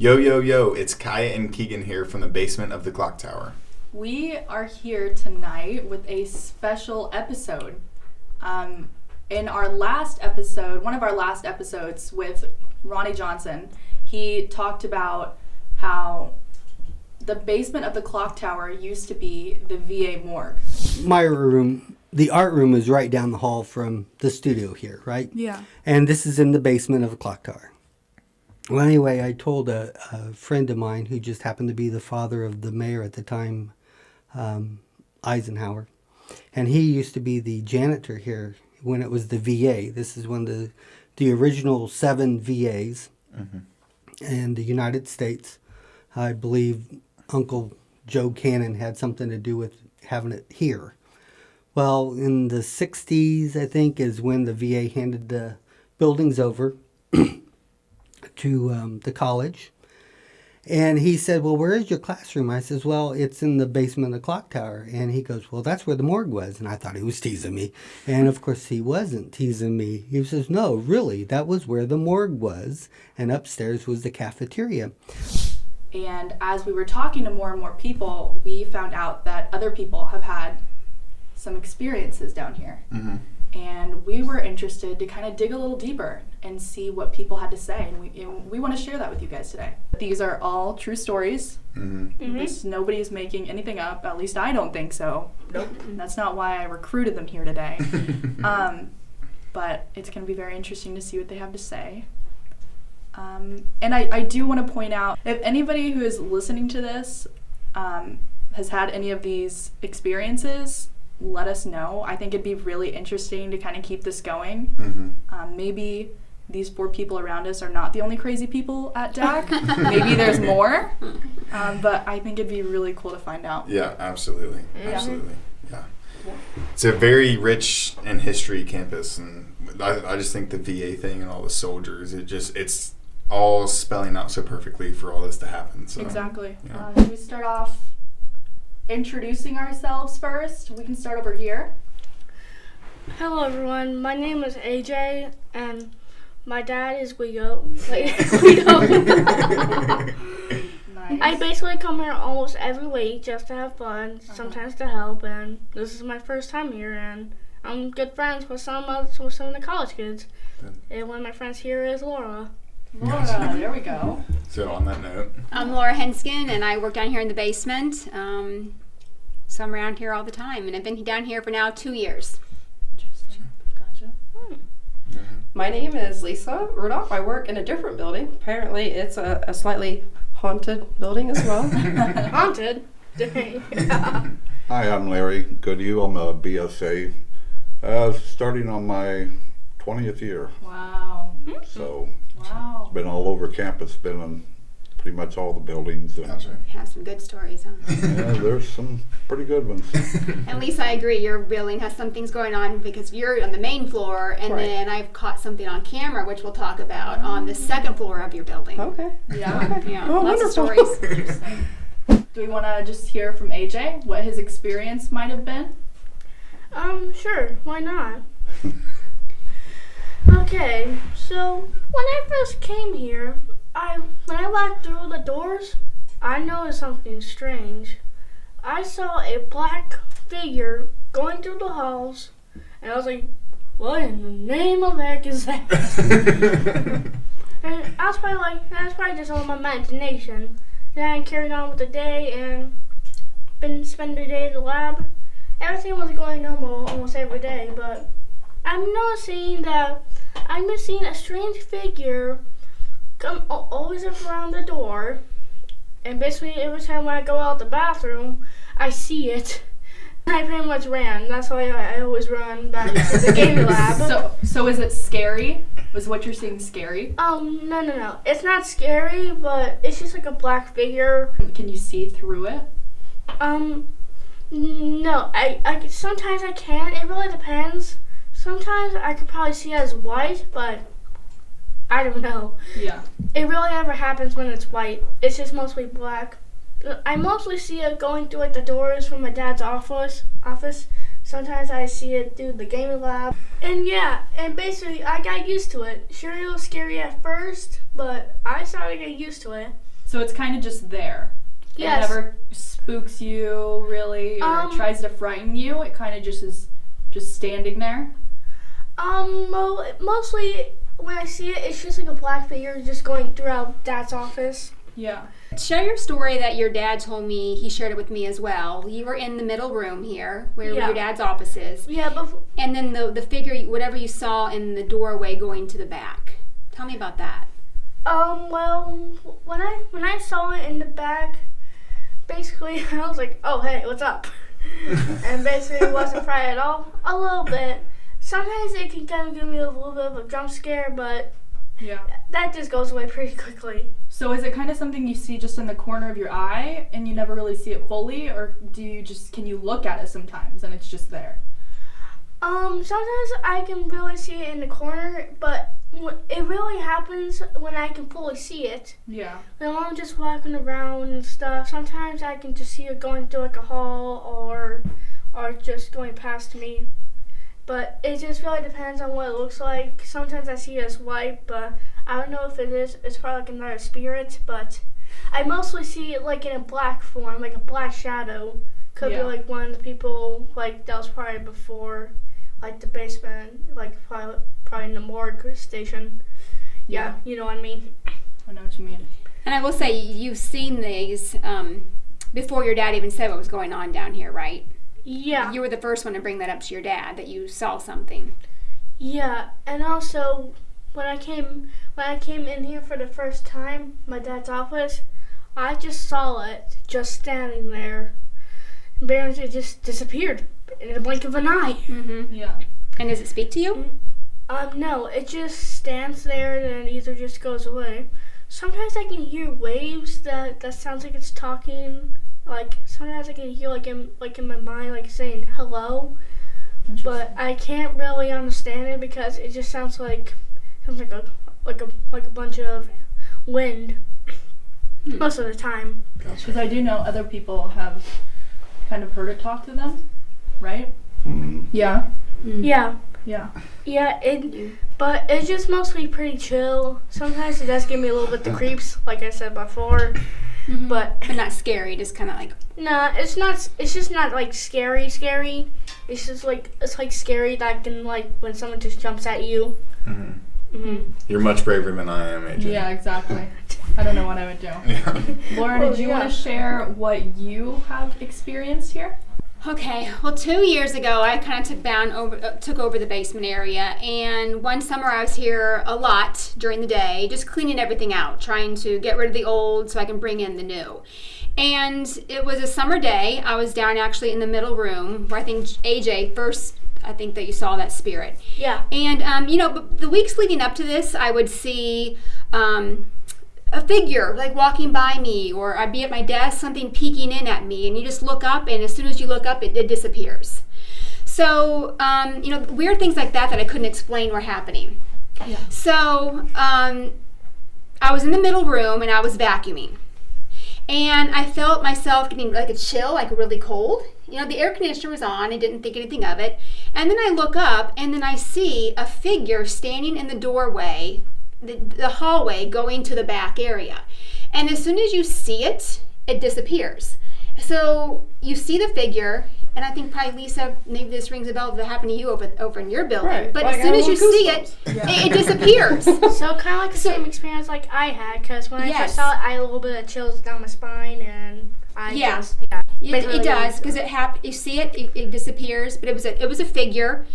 Yo, yo, yo, it's Kaya and Keegan here from the basement of the clock tower. We are here tonight with a special episode. In our last episode, one of our last episodes with Ronnie Johnson, he talked about how the basement of the clock tower used to be the VA morgue. My room, the art room, is right down the hall from the studio here, right? Yeah. And this is in the basement of the clock tower. Well, anyway, I told a friend of mine who just happened to be the father of the mayor at the time, Eisenhower. And he used to be the janitor here when it was the VA. This is one of the original 7 VAs in the United States. I believe Uncle Joe Cannon had something to do with having it here. Well, in the 60s, I think, is when the VA handed the buildings over to the college. And he said, well, where is your classroom? I says, well, it's in the basement of the clock tower. And he goes, well, that's where the morgue was. And I thought he was teasing me. And of course he wasn't teasing me. He says, no, really, that was where the morgue was. And upstairs was the cafeteria. And as we were talking to more and more people, we found out that other people have had some experiences down here. And we were interested to kind of dig a little deeper and see what people had to say. And we want to share that with you guys today. These are all true stories. Nobody's making anything up. At least I don't think so. Nope. That's not why I recruited them here today. But it's going to be very interesting to see what they have to say. And I do want to point out, if anybody who is listening to this has had any of these experiences, let us know. I think it'd be really interesting to kind of keep this going. Maybe these 4 people around us are not the only crazy people at DAC. Maybe there's more. But I think it'd be really cool to find out. Yeah, absolutely. Absolutely. Yeah. It's a very rich in history campus, and I just think the VA thing and all the soldiers, it's all spelling out so perfectly for all this to happen. So, exactly. Yeah. Should we start off introducing ourselves first? We can start over here. Hello, everyone. My name is AJ, and my dad is Guido. Nice. I basically come here almost every week just to have fun, sometimes to help, and this is my first time here, and I'm good friends with some of the college kids. And one of my friends here is Laura. Laura, there we go. So on that note, I'm Laura Henskin, and I work down here in the basement. So I'm around here all the time, and I've been down here for now 2 years. Interesting. Gotcha. My name is Lisa Rudolph. I work in a different building. Apparently, it's a slightly haunted building as well. Haunted? Dang. Hi, I'm Larry Goodhue. I'm a BSA, starting on my 20th year. Wow. So Wow. it's been all over campus, been in pretty much all the buildings. And, that's right. Have some good stories, huh? yeah, there's some pretty good ones. And Lisa, I agree. Your building has some things going on because you're on the main floor, and Right. then I've caught something on camera, which we'll talk about, on the second floor of your building. Okay. Yeah. Yeah, Oh, lots of wonderful. stories. Interesting. Do we want to just hear from AJ what his experience might have been? Sure. Why not? Okay, so when I first came here, when I walked through the doors, I noticed something strange. I saw a black figure going through the halls, and I was like, what in the name of heck is that? And that's probably just all my imagination. Then I carried on with the day and been spending the day at the lab. Everything was going normal almost every day, but I'm noticing that I've been seeing a strange figure come always up around the door, and basically every time when I go out the bathroom, I see it. I pretty much ran. That's why I always run back to the gaming lab. So is it scary? Was what you're seeing scary? No. It's not scary, but it's just like a black figure. Can you see through it? No. I sometimes I can. It really depends. Sometimes I could probably see it as white, but I don't know. Yeah. It really never happens when it's white. It's just mostly black. I mostly see it going through like the doors from my dad's office. Sometimes I see it through the gaming lab. And yeah, and basically I got used to it. Sure, it was scary at first, but I started to get used to it. So it's kind of just there. Yes. It never spooks you, really, or tries to frighten you. It kind of just is just standing there. Well, mostly when I see it, it's just like a black figure just going throughout Dad's office. Yeah. Share your story that your dad told me. He shared it with me as well. You were in the middle room here, where your dad's office is. Yeah, but and then the figure, whatever you saw in the doorway going to the back. Tell me about that. Well, when I saw it in the back, basically I was like, "Oh, hey, what's up?" And basically wasn't frightened at all. A little bit. Sometimes it can kind of give me a little bit of a jump scare, but Yeah. that just goes away pretty quickly. So is it kind of something you see just in the corner of your eye and you never really see it fully, or can you look at it sometimes and it's just there? Sometimes I can really see it in the corner, but it really happens when I can fully see it. Yeah. When I'm just walking around and stuff, sometimes I can just see it going through like a hall or just going past me. But it just really depends on what it looks like. Sometimes I see it as white, but I don't know if it's probably like another spirit, but I mostly see it like in a black form, like a black shadow. Could be like one of the people like that was probably before like the basement, like probably in the morgue station. Yeah, you know what I mean. I know what you mean. And I will say, you've seen these before your dad even said what was going on down here, right? Yeah. You were the first one to bring that up to your dad, that you saw something. Yeah, and also when I came in here for the first time, my dad's office, I just saw it just standing there. And it just disappeared in the blink of an eye. Mm-hmm. Yeah. And does it speak to you? No, it just stands there and then either just goes away. Sometimes I can hear waves that sounds like it's talking. Like sometimes I can hear like in my mind like saying hello, but I can't really understand it because it just sounds like a bunch of wind most of the time. Because I do know other people have kind of heard it talk to them, right? Mm-hmm. Yeah. Mm. Yeah. Yeah. Yeah, but it's just mostly pretty chill. Sometimes it does give me a little bit the creeps, like I said before. Mm-hmm. But not scary, just kind of like... Nah, it's not. It's just not like scary. It's just like scary that can like when someone just jumps at you. Mm-hmm. Mm-hmm. You're much braver than I am, AJ. Yeah, exactly. I don't know what I would do. Yeah. Laura, did you want to share what you have experienced here? Okay, well, 2 years ago, I kind of took over the basement area, and one summer I was here a lot during the day, just cleaning everything out, trying to get rid of the old so I can bring in the new. And it was a summer day. I was down actually in the middle room where I think AJ first, I think that you saw that spirit. Yeah. And, the weeks leading up to this, I would see a figure like walking by me, or I'd be at my desk, something peeking in at me, and you just look up, and as soon as you look up, it disappears. So, weird things like that I couldn't explain were happening. Yeah. So, I was in the middle room, and I was vacuuming. And I felt myself getting like a chill, like really cold. The air conditioner was on. I didn't think anything of it. And then I look up, and then I see a figure standing in the doorway, the hallway going to the back area. And as soon as you see it, it disappears. So you see the figure, and I think probably Lisa, maybe this rings a bell that happened to you over in your building. Right. But Like, as soon I as you have see goosebumps. it, it disappears. So kind of like the same experience like I had, because when I Yes. first saw it, I had a little bit of chills down my spine, and I Yeah. just It does, because you see it disappears. But it was a figure,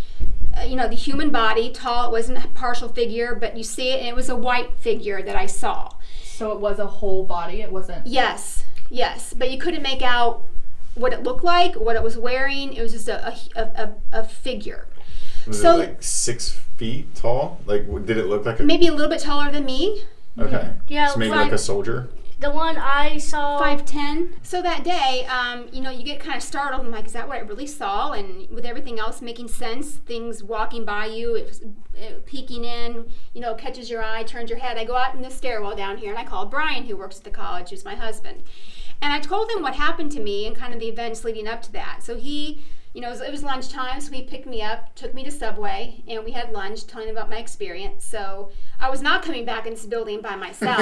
the human body, tall. It wasn't a partial figure, but you see it, and it was a white figure that I saw. So it was a whole body. It wasn't. Yes, but you couldn't make out what it looked like, what it was wearing. It was just a figure. Was it like 6 feet tall? Like, did it look like maybe a little bit taller than me? Okay. Yeah, So maybe like a soldier? The one I saw. 5'10". So that day, you get kind of startled. I'm like, is that what I really saw? And with everything else making sense, things walking by you, it peeking in, catches your eye, turns your head. I go out in the stairwell down here, and I call Brian, who works at the college, who's my husband. And I told him what happened to me and kind of the events leading up to that. So he you know, it was lunchtime, so he picked me up, took me to Subway, and we had lunch, telling him about my experience. So I was not coming back in this building by myself.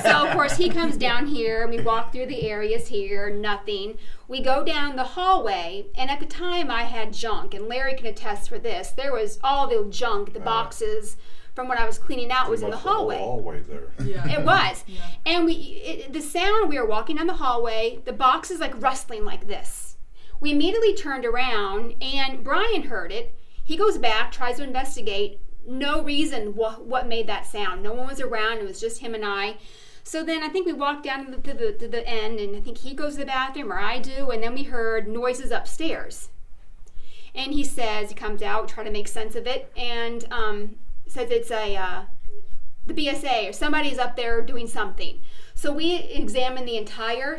So, of course, he comes down here, and we walk through the areas here, nothing. We go down the hallway, and at the time I had junk, and Larry can attest for this. There was all the junk, the boxes from what I was cleaning out was in the hallway. Hallway there. Yeah. It was. Yeah. And the sound, we were walking down the hallway, the box is like rustling like this. We immediately turned around, and Brian heard it. He goes back, tries to investigate. No reason what made that sound. No one was around. It was just him and I. So then I think we walked down to the end, and I think he goes to the bathroom, or I do, and then we heard noises upstairs. And he comes out, try to make sense of it, and says it's the BSA or somebody's up there doing something. So we examined the entire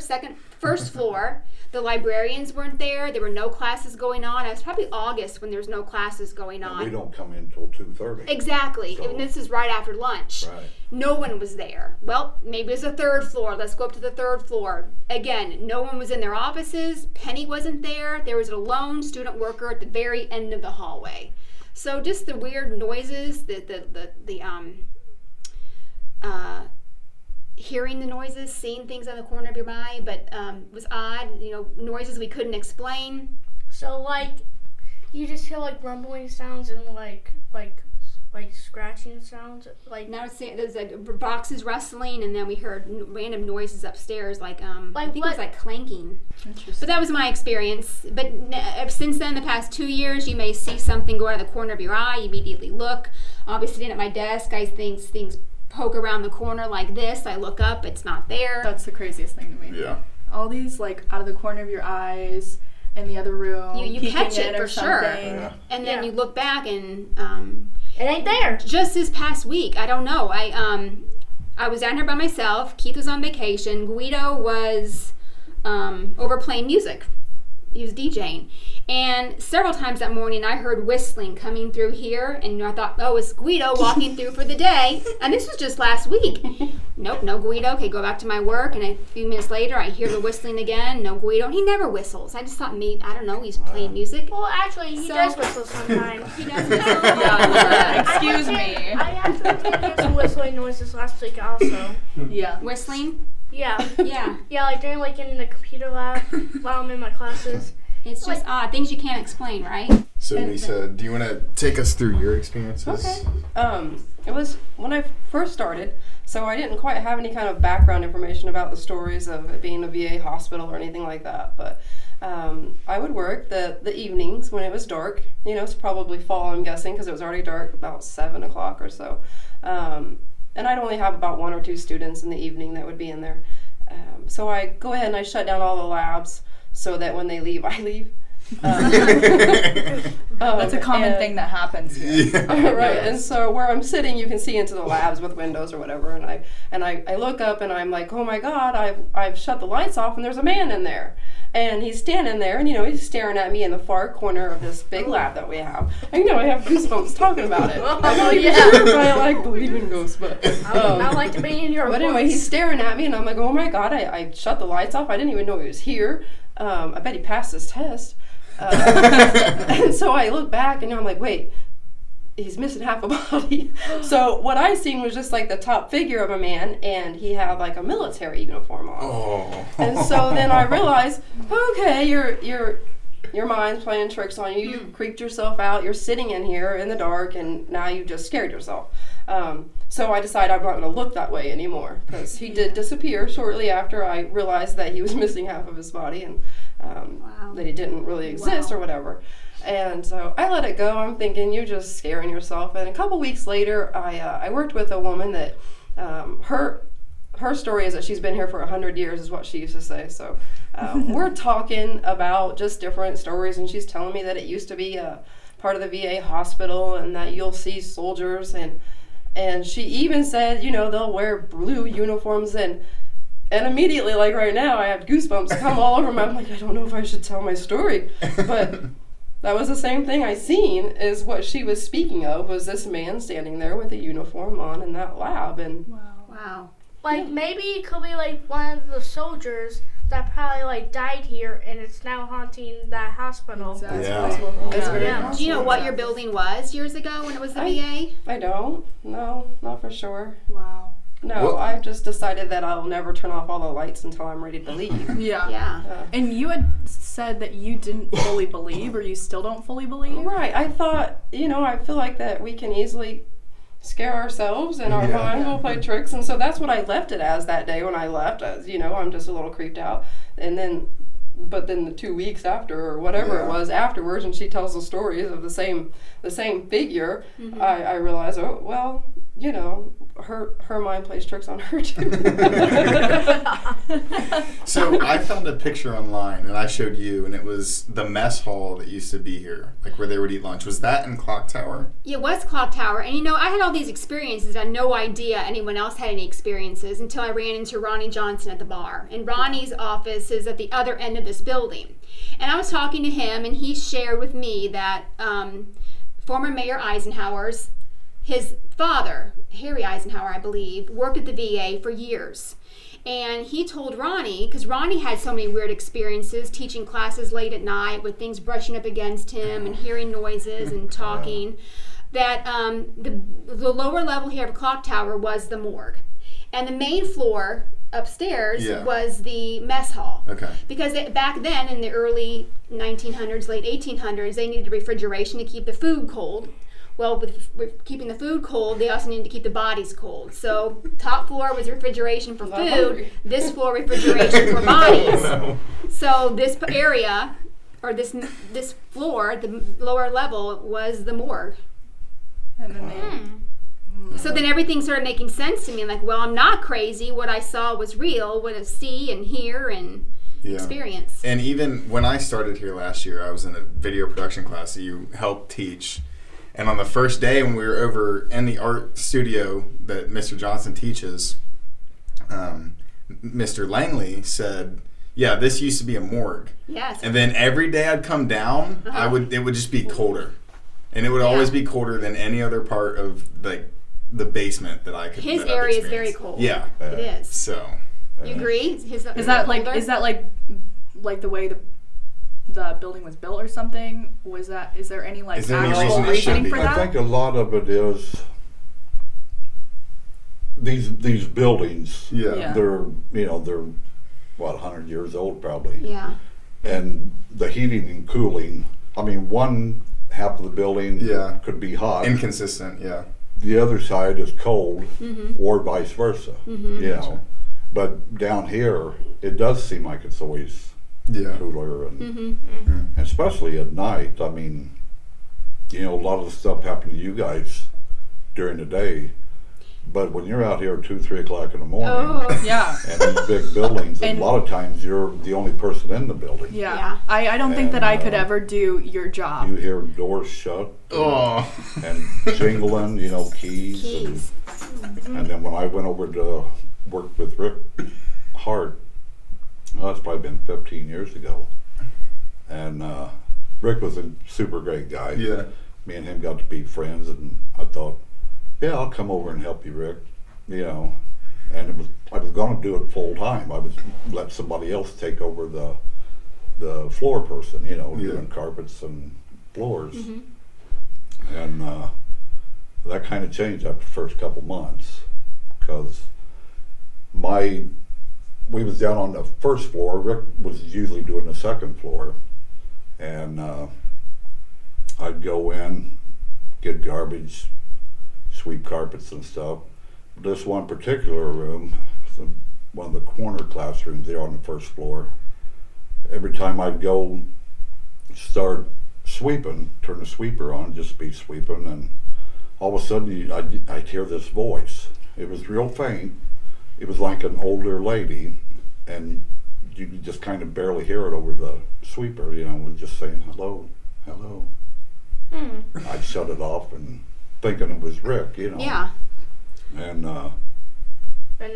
first floor. The librarians weren't there. There were no classes going on. It was probably August when there's no classes going on. And we don't come in till 2:30. Exactly. So, and this is right after lunch. Right. No one was there. Well, maybe it's the third floor. Let's go up to the third floor. Again, no one was in their offices. Penny wasn't there. There was a lone student worker at the very end of the hallway. So just the weird noises, hearing the noises, seeing things on the corner of your eye, but it was odd, you know, noises we couldn't explain. So like, you just hear like rumbling sounds and like scratching sounds, like. Now there's like boxes rustling, and then we heard random noises upstairs, like I think it was like clanking. Interesting. But that was my experience. But since then, the past 2 years, you may see something go out of the corner of your eye. You immediately look. I'll be sitting at my desk. I think things poke around the corner like this. I look up. It's not there. That's the craziest thing to me. Yeah. All these like out of the corner of your eyes in the other room. You catch it for sure. Yeah. And then you look back and It ain't there. just this past week, I don't know. I was down here by myself. Keith was on vacation. Guido was over playing music. He was DJing. And several times that morning, I heard whistling coming through here. And I thought, oh, it's Guido walking through for the day. And this was just last week. Nope, no Guido. Okay, go back to my work. And a few minutes later, I hear the whistling again. No Guido. He never whistles. I just thought, I don't know, he's playing music. Well, actually, he does whistle sometimes. He does whistle. Excuse me. I actually did hear some whistling noises last week also. Yeah. Whistling? Yeah. Yeah. Yeah, like during in the computer lab while I'm in my classes. It's just odd. Things you can't explain, right? So Lisa, do you want to take us through your experiences? Okay. It was when I first started, so I didn't quite have any kind of background information about the stories of it being a VA hospital or anything like that. But I would work the evenings when it was dark. You know, it's probably fall, I'm guessing, because it was already dark about 7 o'clock or so. And I'd only have about 1 or 2 students in the evening that would be in there. So I go ahead and I shut down all the labs so that when they leave, I leave. That's a common thing that happens here. Yeah. Right, and so where I'm sitting, you can see into the labs with windows or whatever, and I look up and I'm like, oh my God, I've shut the lights off and there's a man in there. And he's standing there, and he's staring at me in the far corner of this big lab that we have. And I have goosebumps talking about it. I'm not even sure if I believe in ghosts, but I like to be in your But anyway, he's staring at me, and I'm like, oh my God, I shut the lights off. I didn't even know he was here. I bet he passed his test. And so I look back, and I'm like, wait, he's missing half a body. So what I seen was just the top figure of a man, and he had a military uniform on. Oh. And so then I realized, okay, your mind's playing tricks on you. You creeped yourself out. You're sitting in here in the dark, and now you just scared yourself. So I decided I'm not going to look that way anymore, because he did disappear shortly after I realized that he was missing half of his body, and that he didn't really exist or whatever. And so I let it go. I'm thinking, you're just scaring yourself. And a couple weeks later, I worked with a woman that her story is that she's been here for 100 years, is what she used to say. So we're talking about just different stories, and she's telling me that it used to be a part of the VA hospital, and that you'll see soldiers, and she even said, they'll wear blue uniforms, and immediately, right now, I have goosebumps come all over me. I'm like, I don't know if I should tell my story, but that was the same thing I seen, is what she was speaking of, was this man standing there with a uniform on in that lab. And Wow. maybe it could be one of the soldiers that probably like died here and it's now haunting that hospital. Exactly. Yeah. It's very Yeah. possible. Do you know what your building was years ago when it was the VA? I don't. No, not for sure. Wow. No, What? I've just decided that I'll never turn off all the lights until I'm ready to leave. Yeah. Yeah. And you had said that you didn't fully believe, or you still don't fully believe? Right. I thought, I feel like that we can easily scare ourselves and our Yeah. mind will play tricks. And so that's what I left it as that day when I left. As, I'm just a little creeped out. And then, but then the 2 weeks after or whatever it Yeah. was afterwards, and she tells the stories of the same figure, I realized, oh, well, her mind plays tricks on her too. So I found a picture online and I showed you, and it was the mess hall that used to be here, like where they would eat lunch. Was that in Clock Tower? It was Clock Tower, and I had all these experiences. I had no idea anyone else had any experiences until I ran into Ronnie Johnson at the bar. And Ronnie's office is at the other end of this building. And I was talking to him, and he shared with me that former Mayor Eisenhower's, his father, Harry Eisenhower, I believe, worked at the VA for years. And he told Ronnie, because Ronnie had so many weird experiences, teaching classes late at night with things brushing up against him and hearing noises and talking, that the lower level here of Clock Tower was the morgue. And the main floor upstairs was the mess hall. Okay. Because back then, in the early 1900s, late 1800s, they needed refrigeration to keep the food cold. Well, with keeping the food cold, they also needed to keep the bodies cold. So top floor was refrigeration for food. This floor, refrigeration for bodies. No. So this area, or this floor, the lower level, was the morgue. And then So then everything started making sense to me. I'm like, well, I'm not crazy. What I saw was real. What I see and hear and experience. And even when I started here last year, I was in a video production class that you helped teach. And on the first day when we were over in the art studio that Mr. Johnson teaches, Mr. Langley said, yeah, this used to be a morgue. Yes. And then every day I'd come down, it would just be colder. And it would always be colder than any other part of the basement that I could. His that I've area is very experienced. cold. Yeah. It is. So. You agree? is that like the way the building was built or something? Is there any Is there any actual reason it should reasoning be? for that? I think a lot of it is these buildings. Yeah. They're what, 100 years old probably. Yeah. And the heating and cooling. I mean, one half of the building could be hot. Inconsistent. Yeah. The other side is cold, or vice versa. But down here, it does seem like it's always cooler, and especially at night. I mean, a lot of the stuff happened to you guys during the day, but when you're out here at 2-3 o'clock in the morning, and these big buildings, and a lot of times you're the only person in the building. Yeah. I don't think that I could ever do your job. You hear doors shut, and jingling, keys. And then when I went over to work with Rick Hart, that's probably been 15 years ago, and Rick was a super great guy. Yeah. Me and him got to be friends, and I thought, I'll come over and help you, Rick. And I was going to do it full time. I was let somebody else take over the floor person, doing carpets and floors. And that kind of changed after the first couple months, because we was down on the first floor. Rick was usually doing the second floor, and I'd go in, get garbage, sweep carpets and stuff. This one particular room, one of the corner classrooms there on the first floor, every time I'd go start sweeping, turn the sweeper on, just be sweeping, and all of a sudden I'd hear this voice. It was real faint. It was like an older lady, and you could just kind of barely hear it over the sweeper, was just saying, hello, hello. I'd shut it off and thinking it was Rick, Yeah. And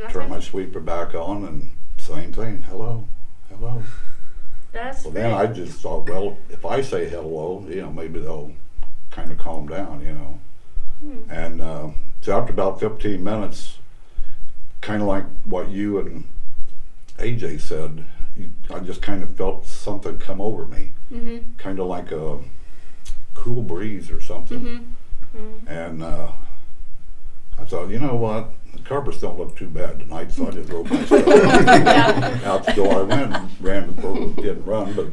turn my sweeper back on, and same thing, hello, hello. That's Well, then I just thought, well, if I say hello, maybe they'll kind of calm down, And so after about 15 minutes, kind of like what you and AJ said, I just kind of felt something come over me, Mm-hmm. kind of like a cool breeze or something. Mm-hmm. And I thought, you know what, the carpets don't look too bad tonight, so I just drove my stuff out the door. I didn't run, but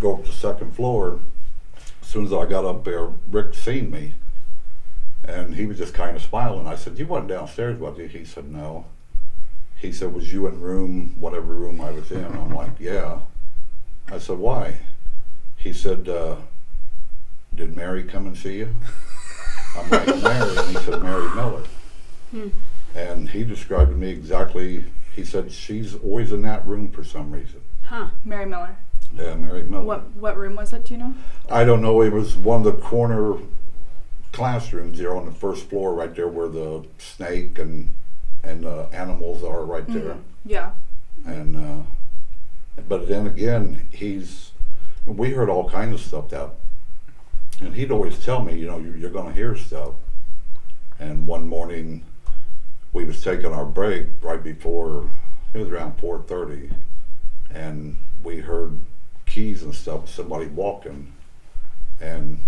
go up to the second floor. As soon as I got up there, Rick seen me, and he was just kind of smiling. I said, "You went downstairs, was you?" He said, "No." He said, "Was you in whatever room I was in?" I'm like, "Yeah." I said, "Why?" He said, "Did Mary come and see you?" I'm like, "Mary," and he said, "Mary Miller." And he described to me exactly, he said, "She's always in that room for some reason." Huh. Mary Miller. Yeah, Mary Miller. What room was it? Do you know? I don't know. It was one of the corner classrooms there on the first floor, right there where the snake and the animals are right there. Yeah. And but then again, we heard all kinds of stuff that, and he'd always tell me, you know, you're going to hear stuff. And one morning, we was taking our break right before, it was around 4:30, and we heard keys and stuff, somebody walking, and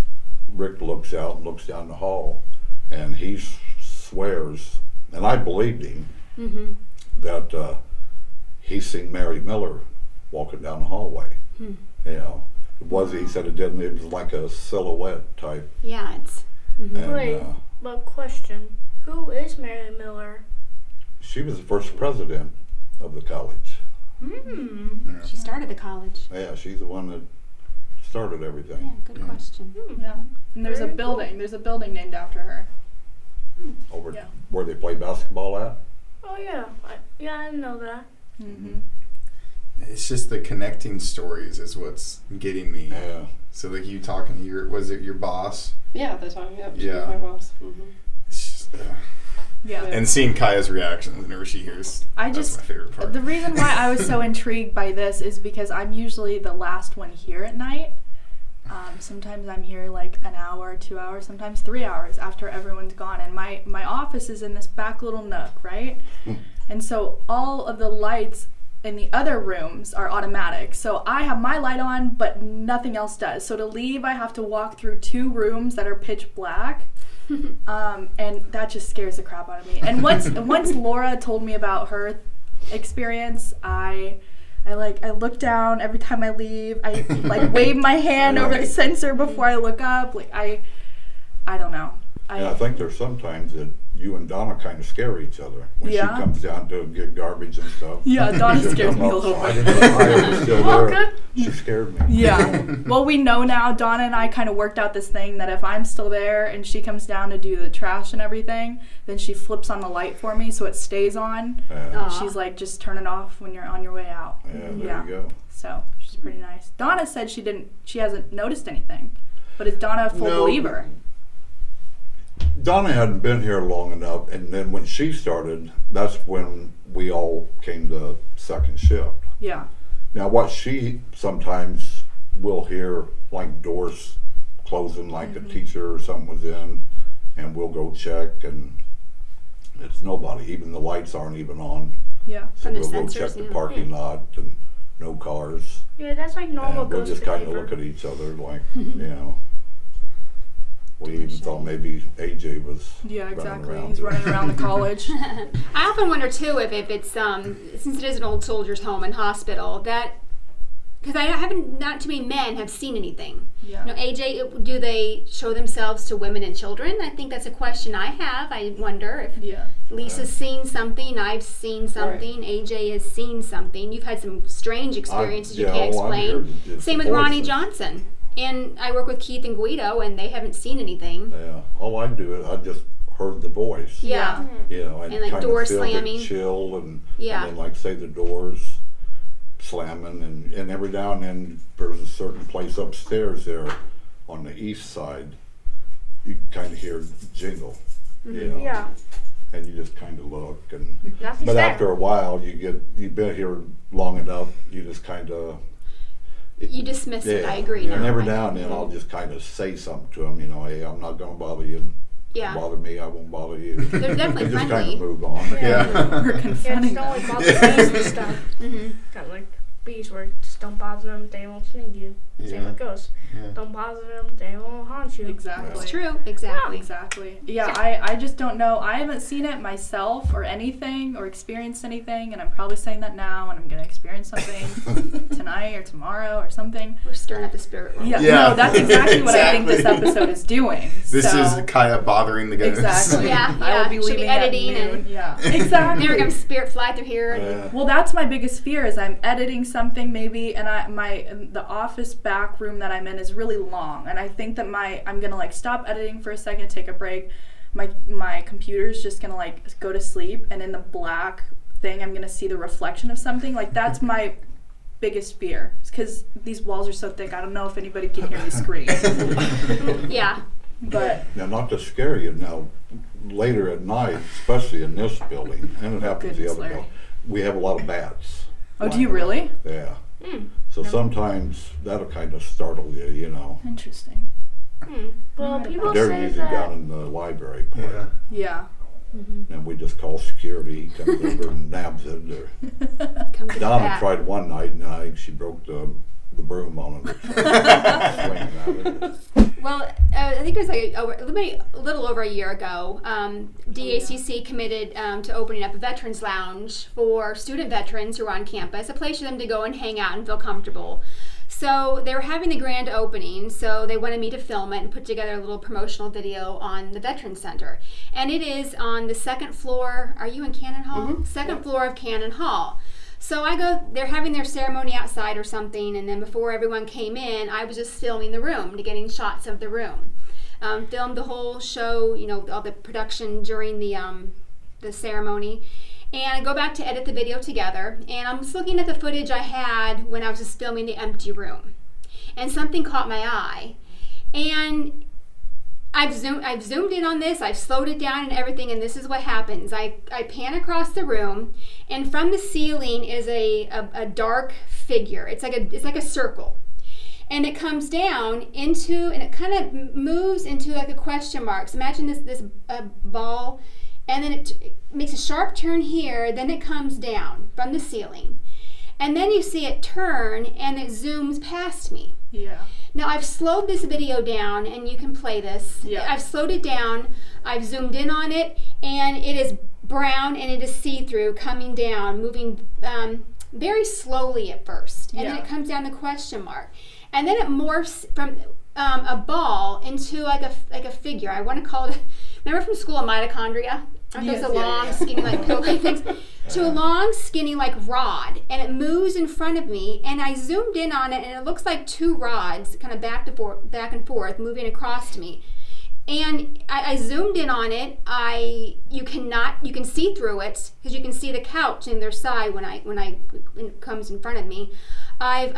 Rick looks out and looks down the hall, and he swears, and I believed him, that he seen Mary Miller walking down the hallway. You know, he said it didn't, it was like a silhouette type. Yeah, it's. And, Wait, but question, who is Mary Miller? she was the first president of the college. She started the college. Yeah, she's the one that started everything. Yeah, good question. Yeah. And there's a building. There's a building named after her. Over Yeah. where they play basketball at. Oh yeah, I didn't know that. Mm-hmm. It's just the connecting stories is what's getting me. Yeah. So like you talking to was it your boss? Yeah, at the time, yep. She Yeah. was my boss. Mm-hmm. It's just, Yeah. and seeing Kaya's reactions whenever she hears, that's my favorite part. The reason why I was so intrigued by this is because I'm usually the last one here at night. Sometimes I'm here like an hour, 2 hours, sometimes 3 hours after everyone's gone. And my office is in this back little nook, right? And so all of the lights in the other rooms are automatic. So I have my light on, but nothing else does. So to leave, I have to walk through 2 rooms that are pitch black. And that just scares the crap out of me. And once Laura told me about her experience, I look down every time I leave. I like wave my hand over the sensor before I look up. Like I don't know. I think there's sometimes that you and Donna kind of scare each other when she comes down to get garbage and stuff. Yeah, Donna She'll scares come me a up, little I bit. didn't know I was still Oh, there. good. She scared me. Yeah. Well, we know now, Donna and I kind of worked out this thing that if I'm still there and she comes down to do the trash and everything, then she flips on the light for me so it stays on. Yeah, She's like, just turn it off when you're on your way out. there you go. So she's pretty nice. Donna said she hasn't noticed anything. But is Donna a full believer? Donna hadn't been here long enough, and then when she started, that's when we all came to second shift. Yeah. Now, what she sometimes will hear, like doors closing, like a teacher or something was in, and we'll go check, and it's nobody. Even the lights aren't even on. Yeah. So And the we'll go sensors, check the yeah. parking lot, and no cars. Yeah, that's like normal And we'll ghost just kind of behavior. look at each other like, you know. We even thought maybe AJ was Yeah, running exactly. around. He's running around the college. I often wonder too if it's since it is an old soldiers' home and hospital that because not too many men have seen anything. Yeah. You know, AJ, do they show themselves to women and children? I think that's a question I have. I wonder if Yeah. Lisa's seen something, I've seen something, AJ has seen something. You've had some strange experiences you can't explain. Same with Ronnie Johnson. And I work with Keith and Guido, and they haven't seen anything. Yeah, all I do is I just heard the voice. Yeah. You know, and like kind doors of slamming. chill and Yeah. then like say the doors slamming and every now and then there's a certain place upstairs there on the east side you kind of hear jingle. You know, Yeah. and you just kind of look and Nothing's but there. after a while you've been here long enough you just kind of You dismiss it, I agree. And every now and then I'll just kind of say something to them, you know, hey, I'm not going to bother you. Yeah. Bother me, I won't bother you. They're definitely and just friendly. kind of move on. Yeah. We're Yeah, confronting just don't them. like bother face and stuff. Mm-hmm. Kind of like bees where just don't bother them, they won't sting you. Same Yeah. with ghosts. Yeah. Don't bother them, they won't haunt you. Exactly. It's true. Exactly. Exactly. Yeah, I just don't know. I haven't seen it myself or anything or experienced anything, and I'm probably saying that now, and I'm going to experience something tonight or tomorrow or something. We're stirring up the spirit world. Yeah, Yeah. no, that's exactly what I think this Exactly. episode is doing. This So- is Kaya bothering the ghosts. Exactly. Yeah, I will be she'll be leaving at editing noon. and- Yeah, exactly. Never gonna spirit fly through here. And Yeah. Well, that's my biggest fear is I'm editing something maybe, and the office back room that I'm in is really long, and I think that I'm gonna like stop editing for a second, take a break. My computer's just gonna like go to sleep, and in the black thing, I'm gonna see the reflection of something. Like that's my biggest fear, because these walls are so thick. I don't know if anybody can hear me scream, yeah. but Now, not to scare you, now, later at night, especially in this building, and it happens the Goodness, other Larry. building, we have a lot of bats. oh, do you really? Yeah. So sometimes that'll kind of startle you, you know. Interesting. Well, people They're say usually down that. in the library part. Yeah. Yeah. And we just call security, comes over and nabs it. Or Come to Donna that. tried one night, and I think she broke the broom on it. Swinging at it. Well, I think it was like a little over a year ago. DACC committed to opening up a veterans lounge for student veterans who are on campus, a place for them to go and hang out and feel comfortable. So they were having the grand opening, so they wanted me to film it and put together a little promotional video on the Veterans Center. And it is on the second floor. Are you in Cannon Hall? Second floor of Cannon Hall. So I go, they're having their ceremony outside or something, and then before everyone came in, I was just filming the room, getting shots of the room. Filmed the whole show, you know, all the production during the ceremony. And I go back to edit the video together, and I'm just looking at the footage I had when I was just filming the empty room. And something caught my eye. And I've zoomed in on this, I've slowed it down and everything, and this is what happens. I pan across the room, and from the ceiling is a dark figure. It's like a circle. And it comes down into, and it kind of moves into like a question mark. So imagine this ball, and then it makes a sharp turn here, then it comes down from the ceiling. And then you see it turn, and it zooms past me. Yeah. Now I've slowed this video down, and you can play this. Yeah. I've slowed it down, I've zoomed in on it, and it is brown and it is see-through coming down, moving very slowly at first. And then Yeah. it comes down to question mark. And then it morphs from a ball into like a figure. I want to call it, remember from school, a mitochondria? Aren't those Yes, the yeah, long, yeah. skinny, like pill-like things? To a long, skinny, like rod, and it moves in front of me, and I zoomed in on it, and it looks like two rods, kind of back and forth, moving across to me. And I zoomed in on it. You can see through it because you can see the couch in their side when it comes in front of me. I've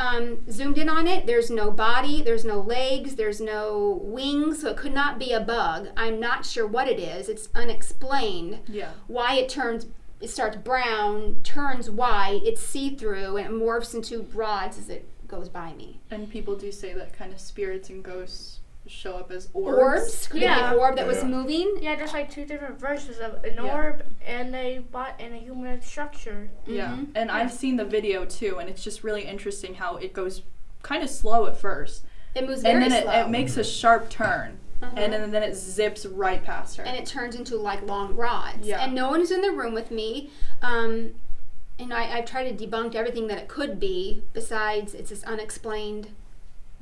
zoomed in on it. There's no body, there's no legs, there's no wings, so it could not be a bug. I'm not sure what it is. It's unexplained. Yeah. Why it starts brown, turns white, it's see-through, and it morphs into rods as it goes by me. And people do say that kind of spirits and ghosts show up as orbs. Orbs? Could it be Yeah. an orb that was Yeah. moving? Yeah, there's like two different versions of an Yeah. orb and a humanoid structure. Yeah. Mhm. And I've seen the video too, and it's just really interesting how it goes kind of slow at first. It moves very And then slow. it makes a sharp turn. And then it zips right past her. And it turns into like long rods. Yeah. And no one is in the room with me. And I've tried to debunk everything that it could be, besides it's this unexplained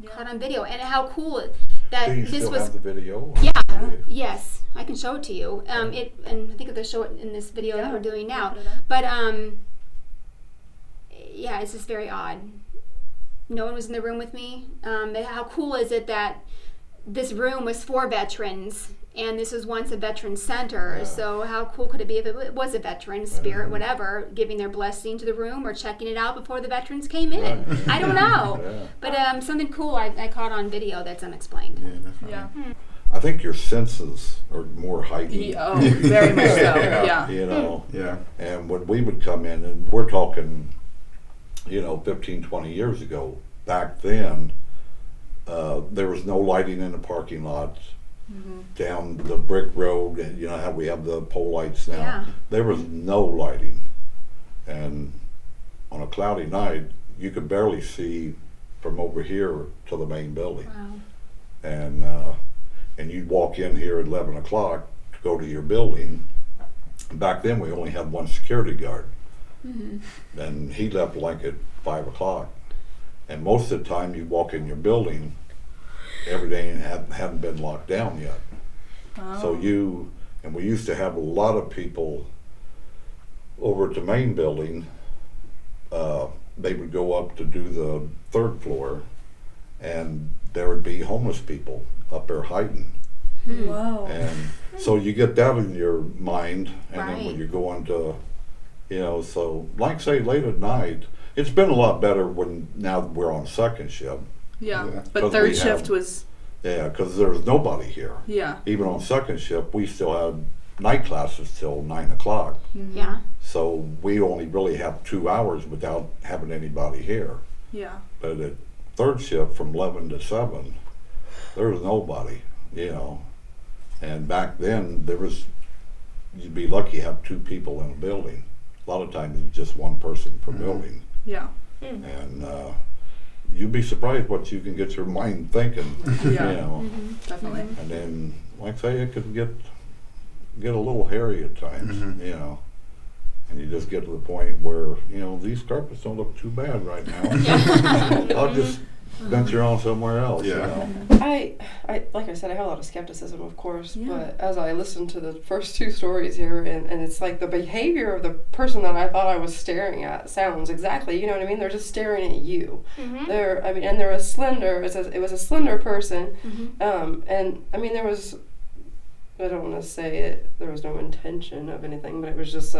caught on video. And how cool that Do you this still was. have the video? Yeah. Yeah. Yes, I can show it to you. And I think they'll show it in this video that we're doing now. Put it up. But yeah, it's just very odd. No one was in the room with me. How cool is it that this room was for veterans, and this was once a veteran center? Yeah. So how cool could it be if it was a veteran spirit, whatever, giving their blessing to the room or checking it out before the veterans came in? Right. I don't know. Yeah. But something cool I caught on video that's unexplained. Yeah, definitely. Yeah. I think your senses are more heightened. Oh, very much so. Yeah. You know, Yeah. and when we would come in, and we're talking, 15, 20 years ago, back then, there was no lighting in the parking lots. Down the brick road, and you know how we have the pole lights now. Yeah. There was no lighting, and on a cloudy night, you could barely see from over here to the main building. Wow. And you'd walk in here at 11 o'clock to go to your building. Back then, we only had one security guard. And he left like at 5 o'clock. And most of the time, you walk in your building, everything hadn't been locked down yet. So and we used to have a lot of people over at the main building. They would go up to do the 3rd floor, and there would be homeless people up there hiding. Whoa. And so you get that in your mind, and then when Right. you go into, so like say late at night, it's been a lot better now that we're on second shift. Yeah. Yeah. But 'Cause third we shift have- was, Yeah, because there's nobody here. yeah. Even on second shift, we still have night classes till 9 o'clock. Yeah. So we only really have 2 hours without having anybody here. Yeah. But at third shift from 11 to 7, there was nobody, And back then, you'd be lucky to have 2 people in a building. A lot of times it's just one person per building. Yeah. And you'd be surprised what you can get your mind thinking, Yeah. Definitely. And then, like I say, it could get a little hairy at times, And you just get to the point where, these carpets don't look too bad right now. I'll just venture on somewhere else, Yeah. I like I said, I have a lot of skepticism, of course, Yeah. but as I listened to the first 2 stories here, and it's like the behavior of the person that I thought I was staring at sounds exactly, you know what I mean? They're just staring at you. Mm-hmm. And they're slender. It was a slender person, and I mean there was. I don't want to say it. There was no intention of anything, but it was just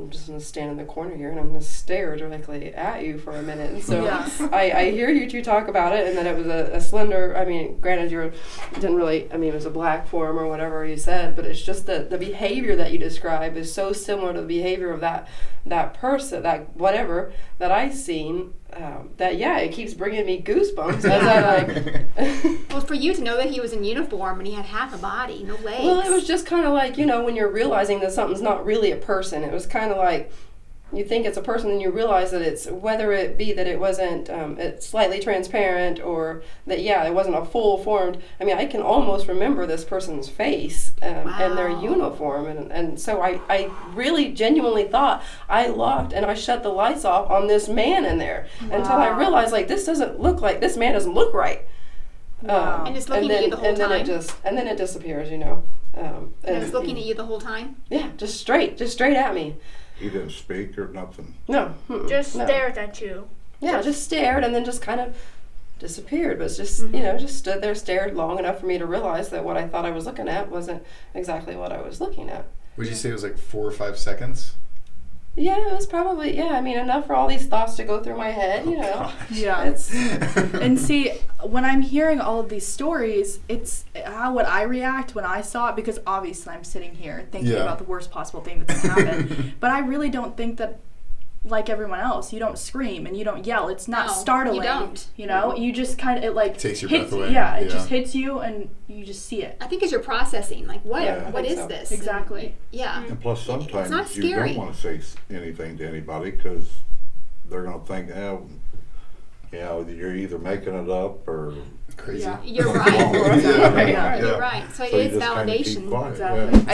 just gonna stand in the corner here, and I'm gonna stare directly at you for a minute. And so Yeah. I hear you 2 talk about it, and that it was a slender. I mean, granted, didn't really. I mean, it was a black form or whatever you said, but it's just the behavior that you describe is so similar to the behavior of that person, that whatever that I seen. That it keeps bringing me goosebumps as I Well, for you to know that he was in uniform and he had half a body, no legs. Well, it was just kind of like, when you're realizing that something's not really a person. It was kind of like you think it's a person, and you realize that it's, whether it be that it wasn't it's slightly transparent, or that, it wasn't a full formed. I mean, I can almost remember this person's face and their Wow. uniform. And so I really genuinely thought I locked and I shut the lights off on this man in there until I realized, like, this man doesn't look right. Wow. And it's looking at you the whole time? And then it disappears, And it was looking at you the whole time? Yeah, just straight at me. He didn't speak or nothing. No. Just no. stared at you. Yeah, just stared and then just kind of disappeared. But it's just, just stood there, stared long enough for me to realize that what I thought I was looking at wasn't exactly what I was looking at. Would you say it was like 4 or 5 seconds? Yeah, it was probably, enough for all these thoughts to go through my head, Yeah. It's, And see, when I'm hearing all of these stories, it's how would I react when I saw it, because obviously I'm sitting here thinking Yeah. about the worst possible thing that can happen. But I really don't think that, like everyone else, you don't scream and you don't yell. It's not No, startling. you don't. You just kind of, it like Takes your hits, breath away. Yeah, it Yeah. just hits you and you just see it. I think as you're processing, like, what I think is so. this? Exactly. Yeah. And plus, not sometimes you scary. don't want to say anything to anybody because they're going to think, you're either making it up or Crazy. Yeah. You're right. Yeah. You're right. So it So you is just kinda keep validation. quiet, Exactly. yeah.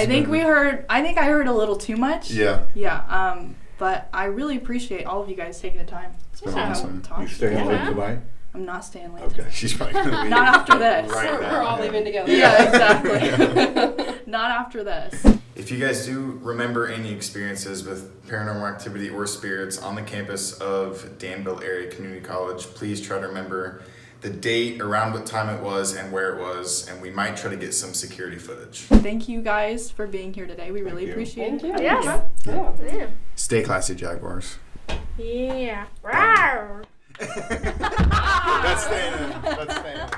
I think I heard a little too much. Yeah. Yeah. But I really appreciate all of you guys taking the time. It's been Yeah. awesome. Talk. You staying late tonight? I'm not staying late. Okay. She's probably going to leave. Not after this. Right we're now, all yeah. leaving together. Yeah, exactly. Not after this. If you guys do remember any experiences with paranormal activity or spirits on the campus of Danville Area Community College, please try to remember the date, around what time it was, and where it was, and we might try to get some security footage. Thank you guys for being here today. We really you. appreciate Thank it. you. Yes. Yeah. Yeah. Stay classy, Jaguars. Yeah. Rawr. That's staying in. That's staying in.